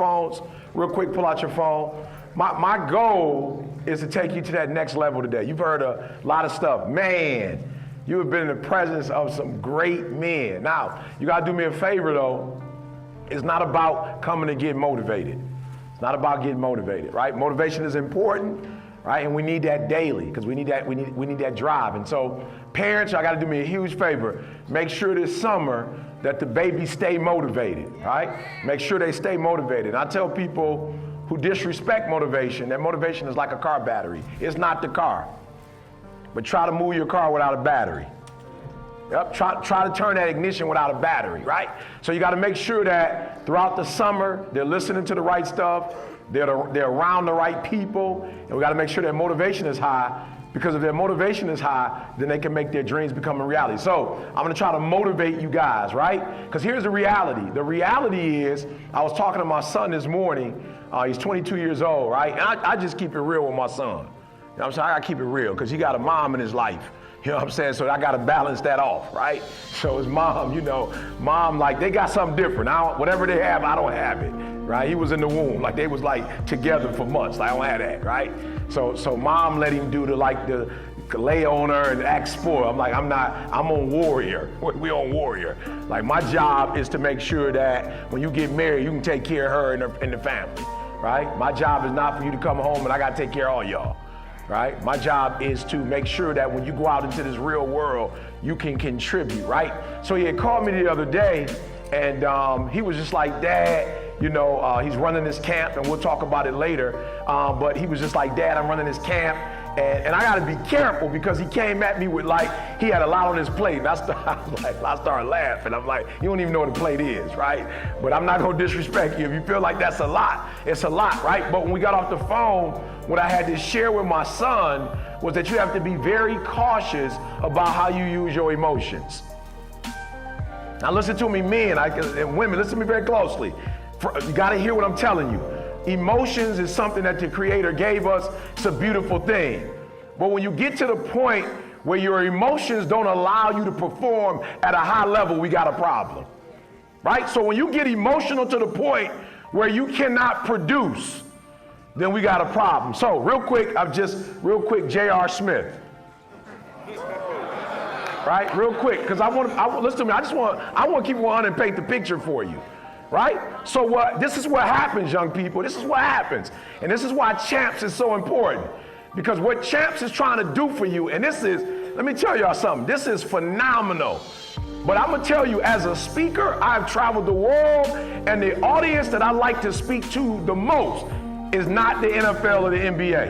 phones. Real quick, pull out your phone. My goal is to take you to that next level today. You've heard a lot of stuff. Man, you have been in the presence of some great men. Now, you gotta do me a favor though. It's not about coming to get motivated. It's not about getting motivated, right? Motivation is important, right? And we need that daily because we need that drive. And so, parents, y'all got to do me a huge favor. Make sure this summer that the babies stay motivated, right? Make sure they stay motivated. And I tell people who disrespect motivation that motivation is like a car battery. It's not the car, but try to move your car without a battery. Yep, try to turn that ignition without a battery, right? So you got to make sure that throughout the summer, they're listening to the right stuff, they're around the right people, and we got to make sure their motivation is high, because if their motivation is high, then they can make their dreams become a reality. So I'm going to try to motivate you guys, right? Because here's the reality. The reality is, I was talking to my son this morning. He's 22 years old, right? And I just keep it real with my son. You know what I'm saying? I got to keep it real because he got a mom in his life. You know what I'm saying? So I got to balance that off, right? So his mom, mom, like, they got something different. Whatever they have, I don't have it, right? He was in the womb. Like, they was, like, together for months. I don't have that, right? So mom let him do the lay on her and act spoiled. I'm like, I'm on warrior. We on warrior. Like, my job is to make sure that when you get married, you can take care of her and the family, right? My job is not for you to come home and I got to take care of all y'all. Right? My job is to make sure that when you go out into this real world, you can contribute, right? So he had called me the other day, and he was just like, Dad, he's running this camp, and we'll talk about it later, but he was just like, Dad, I'm running this camp, and I gotta be careful because he came at me with he had a lot on his plate, and I started laughing. I'm like, you don't even know what a plate is, right? But I'm not gonna disrespect you. If you feel like that's a lot, it's a lot, right? But when we got off the phone, what I had to share with my son was that you have to be very cautious about how you use your emotions. Now listen to me, men and women, listen to me very closely. You gotta hear what I'm telling you. Emotions is something that the Creator gave us. It's a beautiful thing. But when you get to the point where your emotions don't allow you to perform at a high level, we got a problem, right? So when you get emotional to the point where you cannot produce, then we got a problem. So real quick, J.R. Smith. Right, real quick, because listen to me, I want to keep on and paint the picture for you. Right? So this is what happens, young people. This is what happens. And this is why Champs is so important. Because what Champs is trying to do for you, and let me tell y'all something, this is phenomenal. But I'm going to tell you, as a speaker, I've traveled the world, and the audience that I like to speak to the most is not the NFL or the NBA.